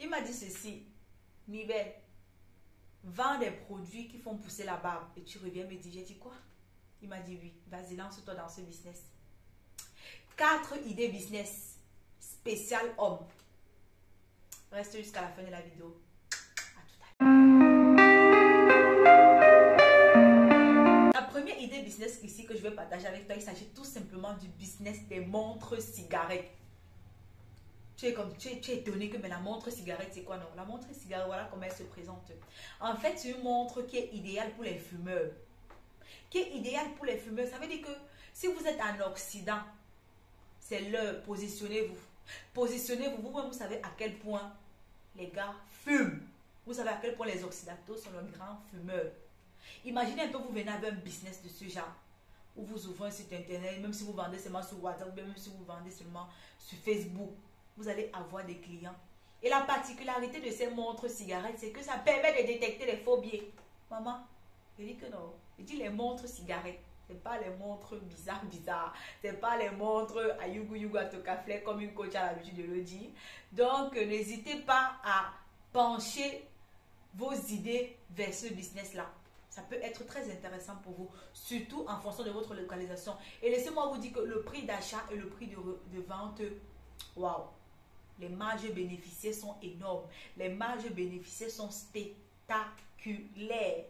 Il m'a dit ceci, Mibel, vends des produits qui font pousser la barbe. Et tu reviens me dire, j'ai dit quoi? Il m'a dit oui, vas-y, lance-toi dans ce business. 4 idées business spécial homme. Reste jusqu'à la fin de la vidéo. À tout à l'heure. La première idée business ici que je vais partager avec toi, il s'agit tout simplement du business des montres cigarettes. Tu es étonné que mais la montre cigarette c'est quoi? Non, la montre cigarette, voilà comment elle se présente. En fait, c'est une montre qui est idéale pour les fumeurs. Qui est idéale pour les fumeurs. Ça veut dire que si vous êtes en Occident, c'est l'heure, positionnez-vous. Positionnez-vous, vous-même vous savez à quel point les gars fument. Vous savez à quel point les Occidentaux sont le grand fumeur. Imaginez un peu, vous venez avec un business de ce genre, où vous ouvrez un site internet, même si vous vendez seulement sur WhatsApp, même si vous vendez seulement sur Facebook, vous allez avoir des clients. Et la particularité de ces montres cigarettes, c'est que ça permet de détecter les faux billets. Maman, je dis que non. Je dis les montres cigarettes. Ce n'est pas les montres bizarres. Ce n'est pas les montres à Yugu à Tokaflé comme une coach a l'habitude de le dire. Donc, n'hésitez pas à pencher vos idées vers ce business-là. Ça peut être très intéressant pour vous, surtout en fonction de votre localisation. Et laissez-moi vous dire que le prix d'achat et le prix de vente, waouh! Les marges bénéficiaires sont énormes. Les marges bénéficiaires sont spectaculaires.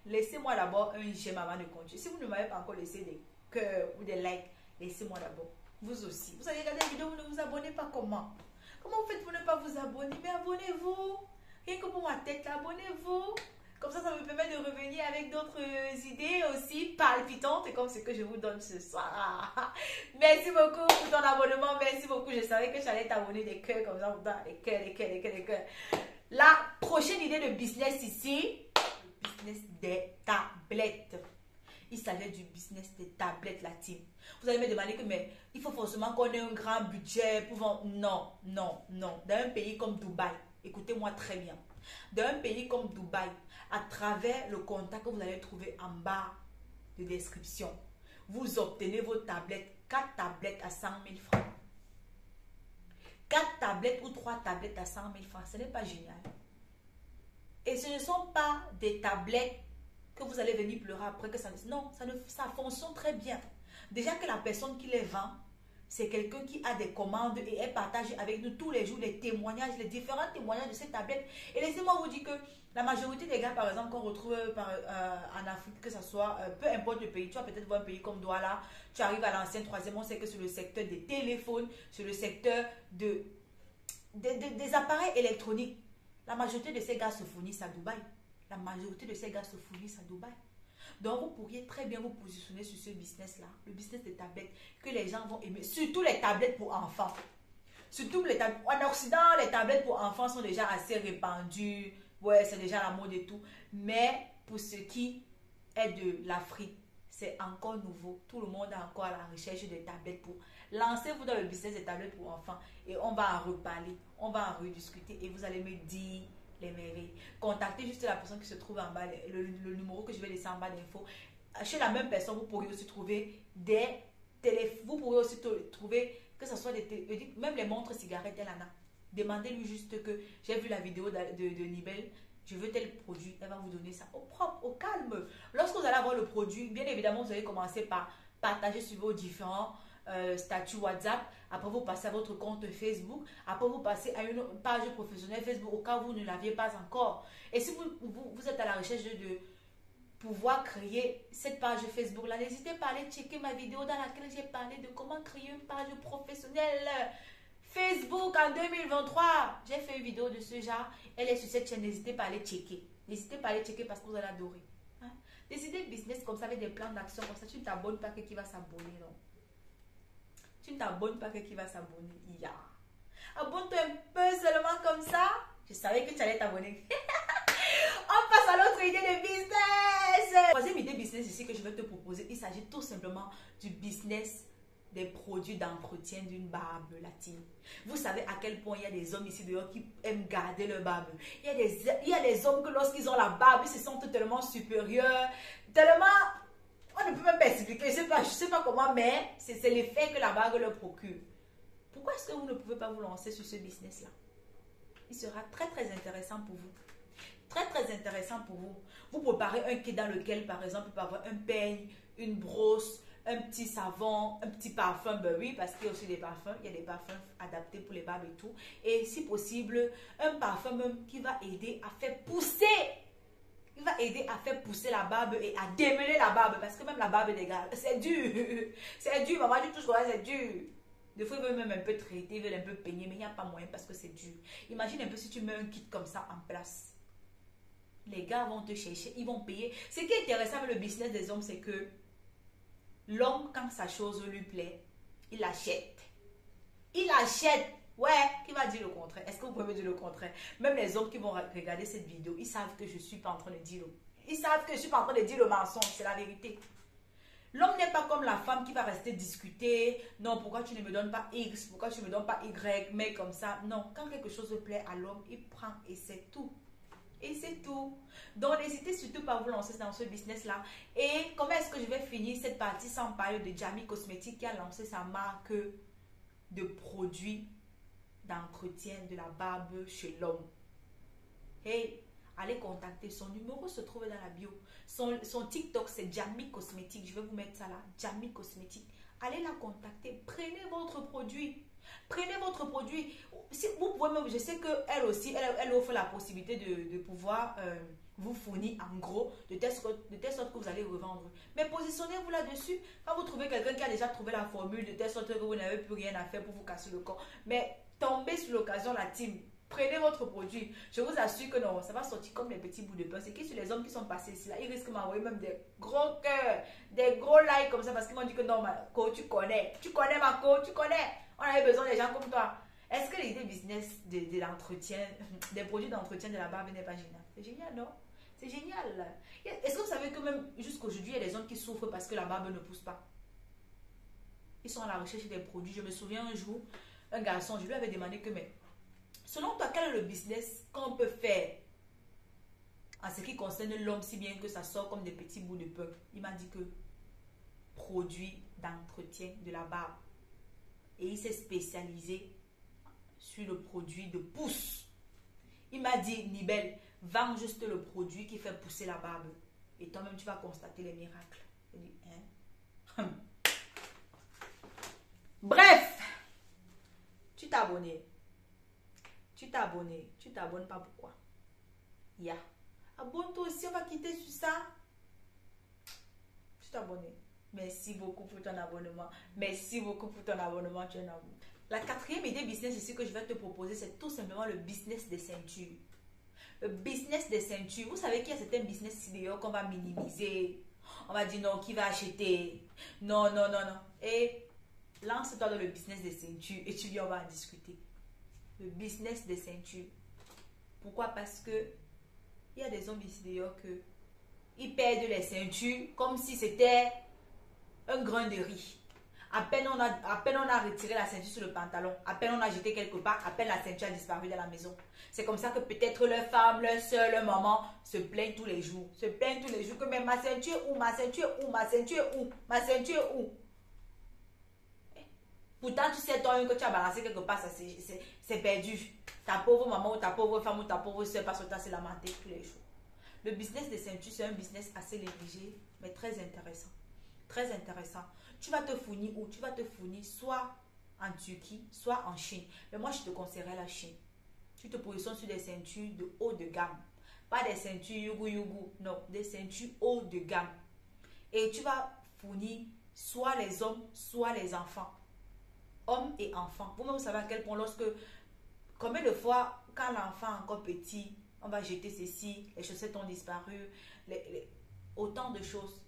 Laissez-moi d'abord un j'aime avant de continuer. Si vous ne m'avez pas encore laissé des cœurs ou des likes, laissez-moi d'abord. Vous aussi. Vous allez regarder la vidéo, vous ne vous abonnez pas comment? Comment vous faites pour ne pas vous abonner? Mais abonnez-vous. Rien que pour ma tête, abonnez-vous. Comme ça me permet de revenir avec d'autres idées aussi palpitantes comme ce que je vous donne ce soir. Merci beaucoup pour ton abonnement. Merci beaucoup. Je savais que j'allais t'abonner des cœurs comme ça. Des cœurs. La prochaine idée de business ici, le business des tablettes. Il s'agit du business des tablettes, la team. Vous allez me demander que mais il faut forcément qu'on ait un grand budget pour vendre. Non. Dans un pays comme Dubaï, écoutez-moi très bien. Dans un pays comme Dubaï, à travers le contact que vous allez trouver en bas de description, vous obtenez vos tablettes, 4 tablettes à 100 000 francs. 4 tablettes ou 3 tablettes à 100 000 francs, ce n'est pas génial. Et ce ne sont pas des tablettes que vous allez venir pleurer après que ça... Non, ça fonctionne très bien. Déjà que la personne qui les vend, c'est quelqu'un qui a des commandes et elle partage avec nous tous les jours les témoignages, les différents témoignages de ces tablettes. Et laissez-moi vous dire que la majorité des gars, par exemple, qu'on retrouve en Afrique, que ce soit, peu importe le pays, tu vas peut-être voir un pays comme Douala, tu arrives à l'ancienne troisième, on sait que c'est le secteur des téléphones, c'est le secteur des appareils électroniques. La majorité de ces gars se fournissent à Dubaï. La majorité de ces gars se fournissent à Dubaï. Donc, vous pourriez très bien vous positionner sur ce business-là, le business des tablettes, que les gens vont aimer, surtout les tablettes pour enfants. Surtout les tablettes. En Occident, les tablettes pour enfants sont déjà assez répandues. Ouais, c'est déjà la mode et tout. Mais pour ce qui est de l'Afrique, c'est encore nouveau. Tout le monde est encore à la recherche des tablettes pour... Lancez-vous dans le business des tablettes pour enfants et on va en reparler, on va en rediscuter et vous allez me dire les merveilles. Contactez juste la personne qui se trouve en bas, le numéro que je vais laisser en bas d'infos. Chez la même personne, vous pourrez aussi trouver des téléphones. Vous pourrez aussi trouver que ce soit des téléphones, même les montres cigarettes, elle en a. Demandez-lui juste que j'ai vu la vidéo de Nibel, je veux tel produit, elle va vous donner ça au propre, au calme. Lorsque vous allez avoir le produit, bien évidemment, vous allez commencer par partager sur vos différents statuts WhatsApp. Après, vous passez à votre compte Facebook. Après, vous passez à une page professionnelle Facebook au cas où vous ne l'aviez pas encore. Et si vous êtes à la recherche de pouvoir créer cette page Facebook là, n'hésitez pas à aller checker ma vidéo dans laquelle j'ai parlé de comment créer une page professionnelle Facebook en 2023. J'ai fait une vidéo de ce genre. Elle est sur cette chaîne. N'hésitez pas à aller checker. N'hésitez pas à aller checker parce que vous allez adorer. Hein? Des idées business comme ça avec des plans d'action comme ça. Tu ne t'abonnes pas que qui va s'abonner, non? Tu ne t'abonnes pas que qui va s'abonner. Yeah. Abonne-toi un peu seulement comme ça. Je savais que tu allais t'abonner. On passe à l'autre idée de business. Troisième idée business ici que je vais te proposer. Il s'agit tout simplement du business des produits d'entretien d'une barbe latine. Vous savez à quel point il y a des hommes ici dehors qui aiment garder leur barbe. Il y a des hommes que lorsqu'ils ont la barbe, ils se sentent tellement supérieurs, tellement... On ne peut même pas expliquer, je ne sais pas comment, mais c'est l'effet que la barbe leur procure. Pourquoi est-ce que vous ne pouvez pas vous lancer sur ce business-là? il sera très très intéressant pour vous. Très très intéressant pour vous. Vous préparez un kit dans lequel, par exemple, vous pouvez avoir un peigne, une brosse, un petit savon, un petit parfum, ben oui, parce qu'il y a aussi des parfums, il y a des parfums adaptés pour les barbes et tout. Et si possible, un parfum même qui va aider à faire pousser. Il va aider à faire pousser la barbe et à démêler la barbe. Parce que même la barbe des gars, c'est dur. C'est dur, maman dit toujours, c'est dur. Des fois, ils veulent même un peu traiter, ils veulent un peu peigner, mais il n'y a pas moyen parce que c'est dur. Imagine un peu si tu mets un kit comme ça en place. Les gars vont te chercher, ils vont payer. Ce qui est intéressant avec le business des hommes, c'est que l'homme, quand sa chose lui plaît, il achète. Il achète. Ouais, qui va dire le contraire? Est-ce que vous pouvez me dire le contraire? Même les hommes qui vont regarder cette vidéo, ils savent que je ne suis pas en train de dire ils savent que je ne suis pas en train de dire le mensonge, c'est la vérité. L'homme n'est pas comme la femme qui va rester discuter. Non, pourquoi tu ne me donnes pas X? Pourquoi tu ne me donnes pas Y? Mais comme ça, non. Quand quelque chose plaît à l'homme, il prend et c'est tout. Et c'est tout. Donc, n'hésitez surtout pas à vous lancer dans ce business-là. Et comment est-ce que je vais finir cette partie sans parler de Jamie Cosmetics qui a lancé sa marque de produits d'entretien de la barbe chez l'homme. Hey, allez contacter. Son numéro se trouve dans la bio. Son TikTok, c'est Jamie Cosmetics. Je vais vous mettre ça là. Jamie Cosmetics. Allez la contacter. Prenez votre produit. Prenez votre produit. Si vous pouvez même, je sais qu'elle aussi, elle offre la possibilité de pouvoir vous fournir en gros, de telle sorte que vous allez revendre. Mais positionnez-vous là-dessus. Quand vous trouvez quelqu'un qui a déjà trouvé la formule, de telle sorte que vous n'avez plus rien à faire pour vous casser le corps. Mais tombez sur l'occasion, la team. Prenez votre produit. Je vous assure que non, ça va sortir comme des petits bouts de pain. C'est que sur les hommes qui sont passés ici, là, ils risquent de m'envoyer même des gros cœurs, des gros likes comme ça parce qu'ils m'ont dit que non, Marco, tu connais. Tu connais, Marco, tu connais. On avait besoin des gens comme toi. Est-ce que l'idée business de l'entretien, des produits d'entretien de la barbe n'est pas génial? C'est génial, non? C'est génial. Est-ce que vous savez que même jusqu'aujourd'hui, il y a des hommes qui souffrent parce que la barbe ne pousse pas? Ils sont à la recherche des produits. Je me souviens un jour, un garçon, je lui avais demandé que, mais selon toi, quel est le business qu'on peut faire en ce qui concerne l'homme, si bien que ça sort comme des petits bouts de pain? Il m'a dit que produits d'entretien de la barbe. Et il s'est spécialisé sur le produit de pousse. Il m'a dit, Nibel, vends juste le produit qui fait pousser la barbe. Et toi-même, tu vas constater les miracles. J'ai dit, hein? Bref, tu t'es abonné. Tu t'es abonné. Tu t'abonnes pas, pourquoi? Ya. Abonne-toi aussi, on va quitter sur ça. Tu t'es abonné. Merci beaucoup pour ton abonnement. Merci beaucoup pour ton abonnement. Tu es un amour. La quatrième idée business ici que je vais te proposer, c'est tout simplement le business des ceintures. Le business des ceintures. Vous savez qu'il y a certains business ici qu'on va minimiser. On va dire non, qui va acheter? Non, non, non, non. Et lance-toi dans le business des ceintures et tu viens, on va en discuter. Le business des ceintures. Pourquoi? Parce que il y a des hommes ici d'ailleurs que ils perdent les ceintures comme si c'était un grain de riz. À peine on a retiré la ceinture sur le pantalon, à peine on a jeté quelque part, à peine la ceinture a disparu de la maison. C'est comme ça que peut-être leur femme, leur soeur, leur maman se plaignent tous les jours. Se plaignent tous les jours que mais ma ceinture où, ma ceinture où, ma ceinture où, ma ceinture où. Pourtant, tu sais toi-même que tu as balancé quelque part, c'est perdu. Ta pauvre maman ou ta pauvre femme ou ta pauvre soeur passe au temps, c'est lamenté tous les jours. Le business des ceintures, c'est un business assez négligé, mais très intéressant. Très intéressant. Tu vas te fournir où? Tu vas te fournir soit en Turquie, soit en Chine. Mais moi, je te conseillerais la Chine. Tu te positionnes sur des ceintures de haut de gamme. Pas des ceintures yougou. Non, des ceintures haut de gamme. Et tu vas fournir soit les hommes, soit les enfants. Hommes et enfants. Vous-même, vous savez à quel point combien de fois, quand l'enfant est encore petit, on va jeter ceci, les chaussettes ont disparu, autant de choses.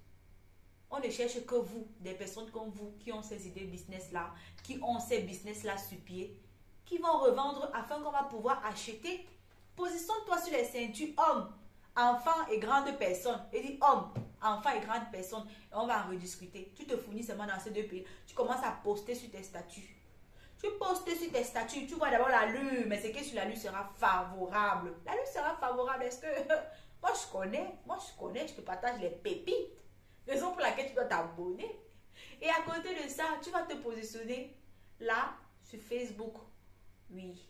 On ne cherche que vous, des personnes comme vous, qui ont ces idées business-là, qui ont ces business-là sur pied, qui vont revendre afin qu'on va pouvoir acheter. Positionne-toi sur les ceintures hommes, enfants et grandes personnes. Et dis hommes, enfants et grandes personnes. Et on va en rediscuter. Tu te fournis seulement dans ces deux pays. Tu commences à poster sur tes statuts. Tu postes sur tes statuts. Tu vois d'abord la lune, mais c'est que sur la lune sera favorable. La lune sera favorable. Est-ce que... Moi, je connais. Je te partage les pépites. Raison pour laquelle tu dois t'abonner. Et à côté de ça, tu vas te positionner là, sur Facebook. Oui.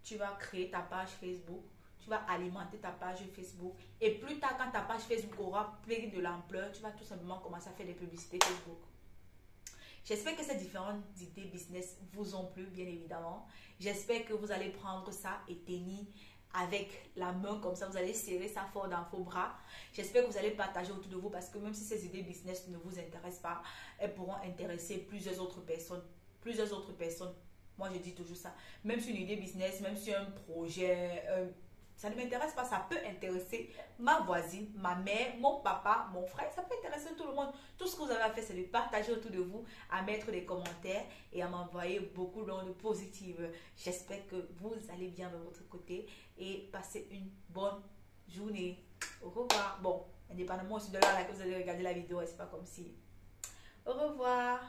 tu vas créer ta page Facebook, tu vas alimenter ta page Facebook. Et plus tard, quand ta page Facebook aura pris de l'ampleur, tu vas tout simplement commencer à faire des publicités Facebook. J'espère que ces différentes idées business vous ont plu, bien évidemment. J'espère que vous allez prendre ça et tenir avec la main comme ça. Vous allez serrer ça fort dans vos bras. J'espère que vous allez partager autour de vous parce que même si ces idées business ne vous intéressent pas, elles pourront intéresser plusieurs autres personnes. Plusieurs autres personnes. Moi, je dis toujours ça. Même si une idée business, même si un projet... ça ne m'intéresse pas, ça peut intéresser ma voisine, ma mère, mon papa, mon frère, ça peut intéresser tout le monde. Tout ce que vous avez à faire, c'est de partager autour de vous, à mettre des commentaires et à m'envoyer beaucoup d'ondes positives. J'espère que vous allez bien de votre côté et passez une bonne journée. Au revoir. Bon, indépendamment aussi de l'heure à laquelle vous allez regarder la vidéo, c'est pas comme si. Au revoir.